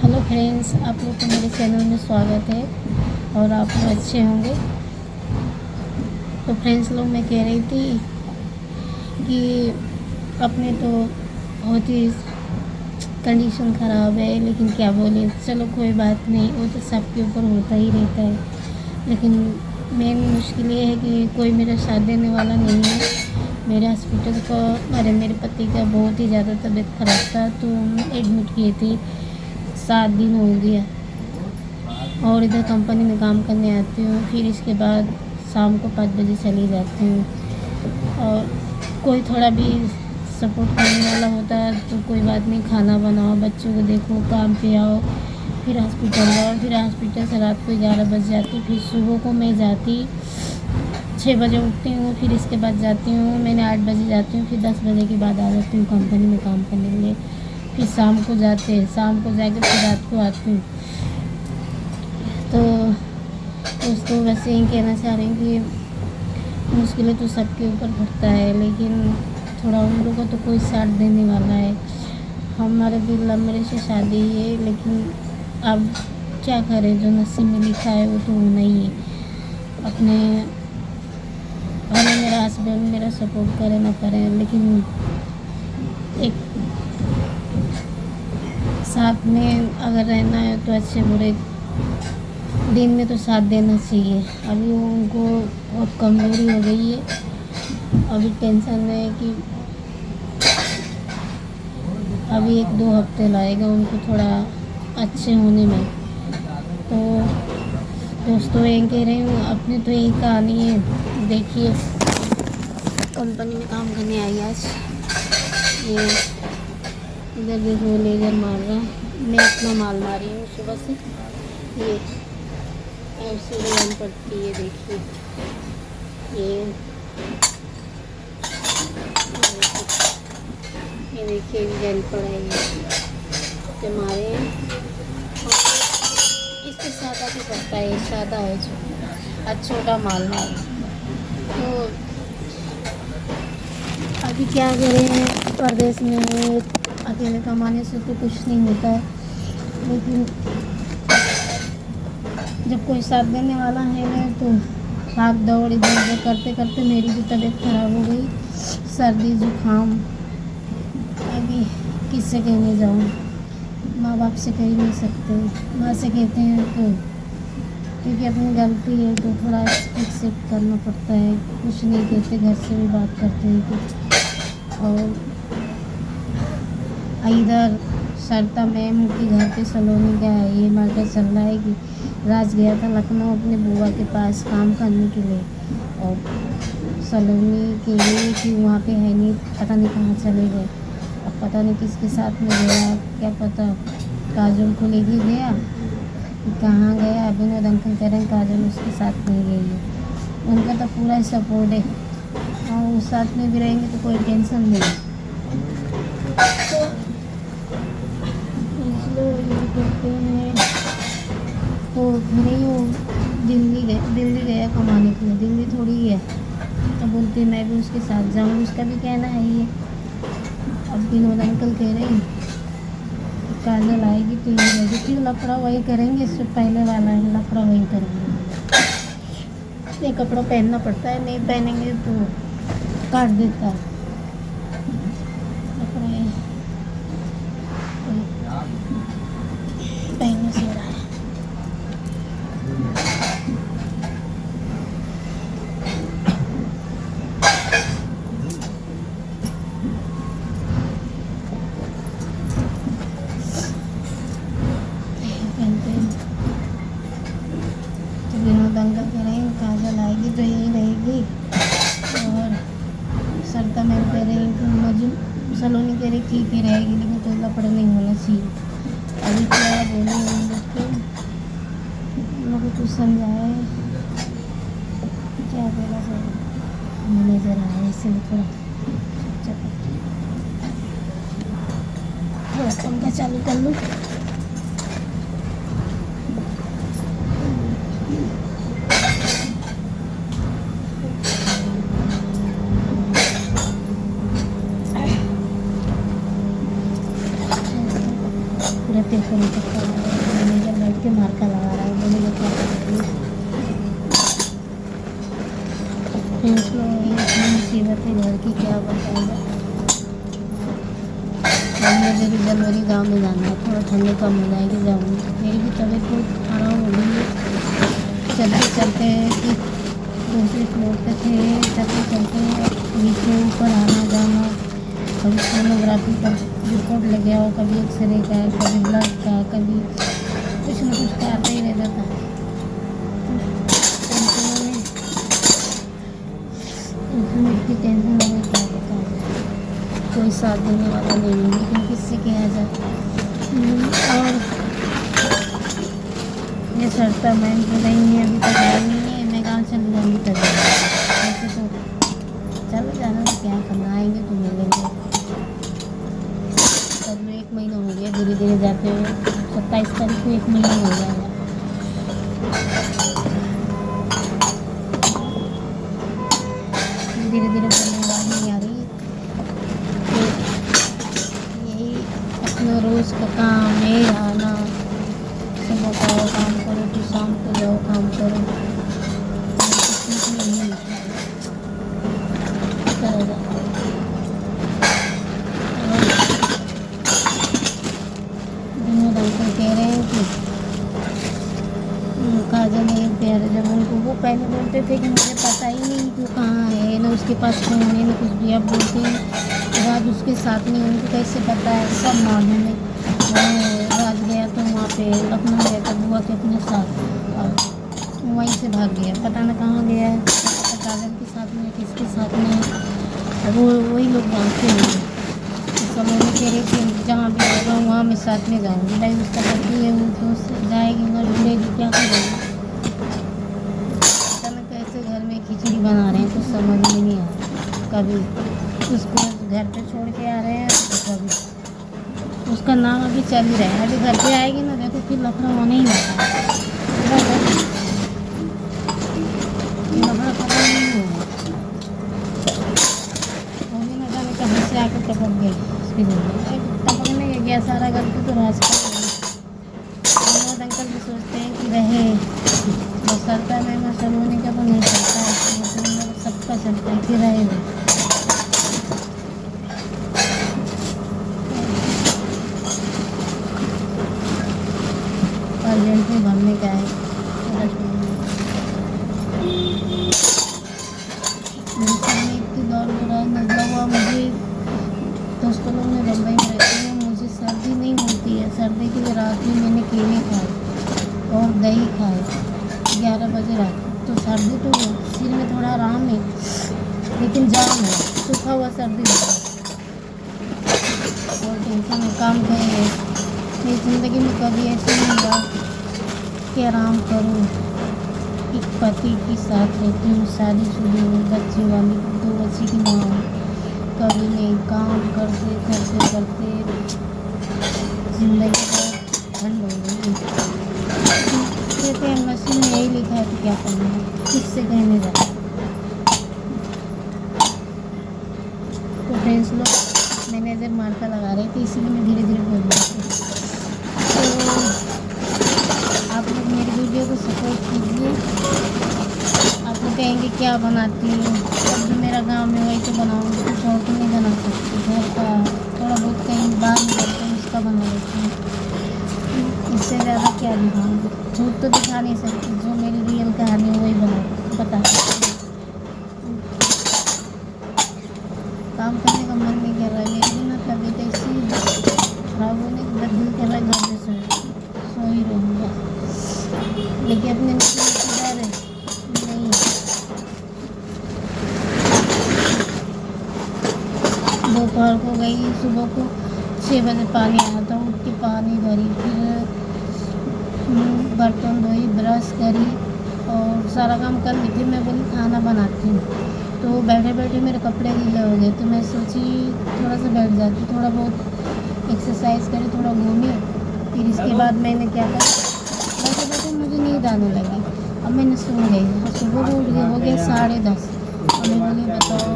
Hello friends, आप लोग को मेरे चैनल में स्वागत है और आप लोग अच्छे होंगे। तो फ्रेंड्स लोग, मैं कह रही थी कि अपने तो बहुत ही कंडीशन ख़राब है, लेकिन क्या बोले, चलो कोई बात नहीं, वो तो सबके ऊपर होता ही रहता है। लेकिन मेन मुश्किल ये है कि कोई मेरा साथ देने वाला नहीं है। मेरे हॉस्पिटल का मेरे पति का बहुत ही ज़्यादा तबीयत ख़राब था, तो एडमिट किए थे। 7 दिन हो गया और इधर कंपनी में काम करने आती हूँ, फिर इसके बाद शाम को 5 बजे चली जाती हूँ। और कोई थोड़ा भी सपोर्ट करने वाला होता है तो कोई बात नहीं, खाना बनाओ, बच्चों को देखो, काम पे आओ, फिर हॉस्पिटल जाओ, फिर हॉस्पिटल से रात को 11 बज जाती। फिर सुबह को मैं जाती 6 बजे उठती हूँ, फिर इसके बाद जाती हूँ, मैंने 8 बजे जाती हूँ, फिर 10 बजे के बाद आ जाती हूँ कंपनी में काम करने के लिए। फिर शाम को जाते हैं, शाम को जाके फिर रात को आती हूँ। तो उसको वैसे ही कहना चाह रही हूँ कि मुश्किलें तो सबके ऊपर पड़ता है, लेकिन थोड़ा उन लोगों को तो कोई साथ देने वाला है। हमारे भी लव मैरिज से शादी है, लेकिन अब क्या करें, जो नसीब में लिखा है वो तो होना ही है। अपने भले मेरा हस्बैंड मेरा सपोर्ट करे ना करे, लेकिन एक साथ में अगर रहना है तो अच्छे बुरे दिन में तो साथ देना चाहिए। अभी उनको बहुत कमज़ोरी हो गई है, अभी टेंशन है कि अभी 1-2 हफ्ते लगेगा उनको थोड़ा अच्छे होने में। तो दोस्तों, ये कह रही हूँ, अपनी तो यही कहानी है। देखिए, कंपनी में काम करने आई आज, ये इधर देखो लेज़र मार रहा, मैं अपना माल मारी हूँ सुबह से। ये ऐसी डिज़ाइन पड़ती है, देखिए ये देखिए डिज़ाइन पड़ा है, ये मारे हैं। इसके सादा भी पड़ता है, सादा है जो आज छोटा माल मार। तो अभी क्या करें, परदेश में है, अकेले कमाने से तो कुछ नहीं होता है, लेकिन जब कोई साथ देने वाला है ना, तो भाग दौड़ इधर उधर करते करते मेरी भी तबीयत ख़राब हो गई, सर्दी जुकाम। अभी किससे कहने जाऊँ, माँ बाप से कह ही नहीं सकते, माँ से कहते हैं तो क्योंकि अपनी गलती है तो थोड़ा एक्सेप्ट करना पड़ता है, कुछ नहीं कहते, घर से भी बात करते हैं कि। और इधर सरता मैम के घर पे सलोनी का ये मैटर चल रहा है कि राज गया था लखनऊ अपने बुआ के पास काम करने के लिए, और सलोनी के लिए कि वहाँ पे है नहीं, पता नहीं कहाँ चले गए। अब पता नहीं किसके साथ में गया, क्या पता काजल को लेके गया, कहाँ गया। विनोद अंकल कह रहे हैं काजल उसके साथ नहीं गई है, उनका तो पूरा सपोर्ट है, और उस साथ में भी रहेंगे तो कोई टेंशन नहीं। तो इसलिए ये कहते हैं, तो फिर ही वो दिल्ली गया कमाने के लिए, दिल्ली थोड़ी गया, तो बोलते मैं भी उसके साथ जाऊँ, उसका भी कहना है ये। अब विनोद अंकल कह रहे हैं काजल आएगी तो ये रहेगी, फिर लफड़ा वही करेंगे, इससे पहले वाला है, लफड़ा वही करेंगे। ये कपड़ा पहनना पड़ता है, नहीं पहनेंगे तो काट देता है कपड़ा, पहनने से रहा है। पहनते हैं तो विनोद अंकल कह रहे हैं काजल आएगी तो यही रहेगी, और सरता मैम कह रही हैं कि मुझे सलोनी कह रही ठीक ही रहेगी, लेकिन कोई लफड़ा नहीं होना चाहिए। अभी क्या बोले उन लोग को कुछ समझाए, क्या बोला सर मैनेजर आया इसलिए थोड़ा पंखा चालू कर लूँ। पूरा तिरछा तक मैनेजर बैठ के मार्का लगा रहा है, बोले क्या करेंगे। फ्रेंड्स लोग ये इतनी मुसीबत है घर की, क्या बताएगा। अब मुझे भी जनवरी गाँव में जाना है, थोड़ा ठंडी कम हो जाएगी, जाऊँगी। मेरी भी तबीयत बहुत खराब हो गई है। चलते चलते कि दूसरे फ्लोर पे थे, चलते चलते नीचे ऊपर आना जाना, कभी सोनोग्राफी का रिपोर्ट लग गया हो, कभी एक्सरे का, कभी ब्लड का, कभी कुछ न कुछ का आता ही रहता था। टेंशन इतनी टेंशन हो गई, क्या बताऊँ। कोई साथ देने वाला नहीं है, लेकिन किससे किया जाए। और ये सरता मैम तो गई है, अभी तक आई नहीं है। मैं कहाँ चल जाऊँगी तब ऐसे तो चलो जाना तो क्या करना, आएंगे तो मिलेंगे। तब में 1 महीना हो गया धीरे धीरे जाते हुए, 27 तारीख को 1 महीना हो जाएगा। धीरे धीरे बोलने वाली नहीं आ रही। यही अपना रोज़ का काम है, आना सुबह जाओ काम करो, फिर शाम को जाओ काम करो। विनोद अंकल कह रहे हैं कि काजल नहीं प्यारे, जब उनको वो पहले बोलते थे कि मुझे पता ही नहीं कि वो कहाँ है, ना उसके पास फ़ोन है ना कुछ भी। अब बोलते हैं राज उसके साथ नहीं, उनको कैसे पता है, सब मालूम है। मैं राज गया तो वहाँ पे लखनऊ गया था बुआ के अपने साथ, और वहीं से भाग गया, पता न कहाँ गया है, पता काजल के साथ में किसके साथ में, वो वही लोग जानते हैं। सब लोग कह रहे थे जहाँ भी होगा वहाँ मैं साथ में जाऊँगी। भाई उसका लड़की है, वो तो जाएगी ना, ढूंढेगी, क्या करेगी। पता न कैसे घर में खिचड़ी बना रहे हैं, कुछ समझ में नहीं आ रहा। कभी उसको घर पे छोड़ के आ रहे हैं, तो कभी उसका नाम अभी चल ही रहा है। अभी घर पे आएगी ना, देखो फिर लफड़ा होने ही वाला है, लफड़ा खत्म नहीं होगा। वो भी न जाने कहाँ से आकर टपक गई उसकी ज़िंदगी। टपकने का गया सारा गलती तो राज का है। विनोद अंकल भी सोचते हैं कि रहे बसरता में मसल होने का तो नहीं चलता है, सबका चलता है कि रहे वो। अर्जेंट में भरने का है। इतनी दौड़ हो रहा है, नजला हुआ मुझे। दोस्तों लोग ने बम्बई में रहते हैं, मुझे सर्दी नहीं होती है। सर्दी की रात में मैंने केले खाए और दही खाए 11 बजे रात। तो सर्दी तो सिर में थोड़ा आराम है, लेकिन जाम है, सूखा हुआ सर्दी है और टेंशन में काम करेंगे। मेरी ज़िंदगी में कभी ऐसा नहीं हुआ कि आराम करूँ। एक पति के साथ रहती हूँ, शादीशुदा हूँ, बच्चे वाली 2 बच्चे की माँ हूँ। कभी नहीं, काम करते करते करते ज़िंदगी का ठंड हो गई। कहते हैं मशीन में यही लिखा है तो क्या करना है, किससे कहने जाए। तो फ्रेंड्स लोग मैनेजर मार्का लगा रहे थे, इसीलिए मैं धीरे धीरे बोल रही थी। तो आप लोग मेरी वीडियो को सपोर्ट कीजिए। आप लोग कहेंगे क्या बनाती हूँ, अब जो मेरा गाँव में वही तो बनाऊँगी, कुछ और तो नहीं बना सकती। घर का थोड़ा बहुत कहीं बाहर निकलते हैं उसका बना लेती हूँ, इससे ज़्यादा क्या दिखाऊँगी। झूठ तो दिखा नहीं सकती, जो मेरी रियल कहानी है वही बता सकती। काम करने का मन नहीं कर रहा है, मेरी भी ना तबीयत ऐसी खराब होने के बाद दिल कर रहा है घर में सो ही रहूँगा, लेकिन अपने रिश्तेदार है नहीं। दोपहर को गई, सुबह को 6 बजे पानी आया था, उठ के पानी भरी, फिर बर्तन धोई, ब्रश करी और सारा काम कर ली। फिर मैं बोली खाना बनाती हूँ, तो बैठे बैठे मेरे कपड़े गीले हो गए। तो मैं सोची थोड़ा सा बैठ जाती, थोड़ा बहुत एक्सरसाइज करी, थोड़ा घूमी। फिर इसके बाद मैंने क्या करा, बैठे बैठे मुझे नींद आने लगी। अब मैंने सो गई, सुबह को उठ गई, हो गया 10:30। और मैं बोली बताओ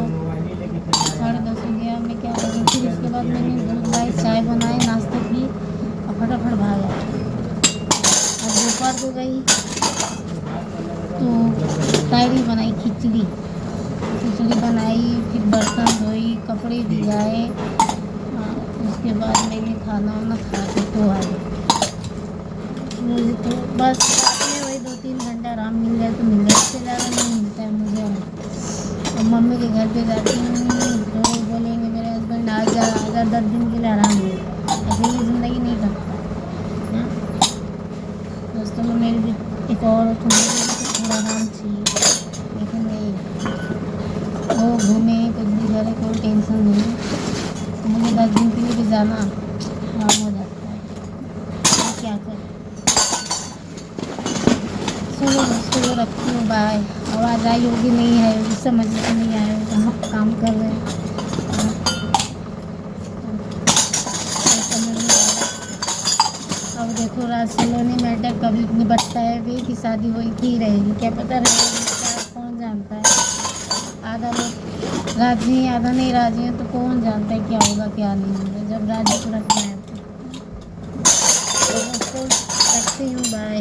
10:30 हो गया, मैं क्या करूँ। फिर इसके बाद मैंने दूध लाई, चाय बनाए, नाश्ता की, फटाफट भागा। और दोपहर को गई तो तायरी बनाई, खिचड़ी बनाई, फिर बर्तन धोई, कपड़े भिगाए। उसके बाद मैंने खाना वाना खा के तो आई। मुझे तो बस रात में वही 2-3 घंटा आराम मिल जाए तो मिल जाए, इससे ज़्यादा नहीं मिलता है मुझे। और मम्मी के घर पे जाती हूँ तो बोलेंगे मेरे हस्बैंड आ जा 10 दिन के लिए आराम हो, अकेली ज़िंदगी नहीं करता। हाँ, दोस्तों में मेरी भी एक और थोड़ा आराम चाहिए, लेकिन नहीं, वो घूमे कुछ भी करे कोई टेंशन नहीं। मुझे 10 दिन के लिए भी जाना आराम हो जाता है, तो क्या करें। चलो दोस्तों रखती हूँ, बाय। आवाज़ आई होगी नहीं आई होगी, समझ में नहीं आया होगा, हम काम कर रहे हैं। समझ में आ रहा। अब देखो राज सलोनी मैटर कभी निपटता है भी कि शादी हुई थी रहेगी, क्या पता रहेगी, क्या कौन जानता है। आधा लोग राजी हैं, आधा नहीं राजी हैं, तो कौन जानता है क्या होगा क्या नहीं होगा, जब राजी को रखना है तो। दोस्तों रखती हूँ, बाय।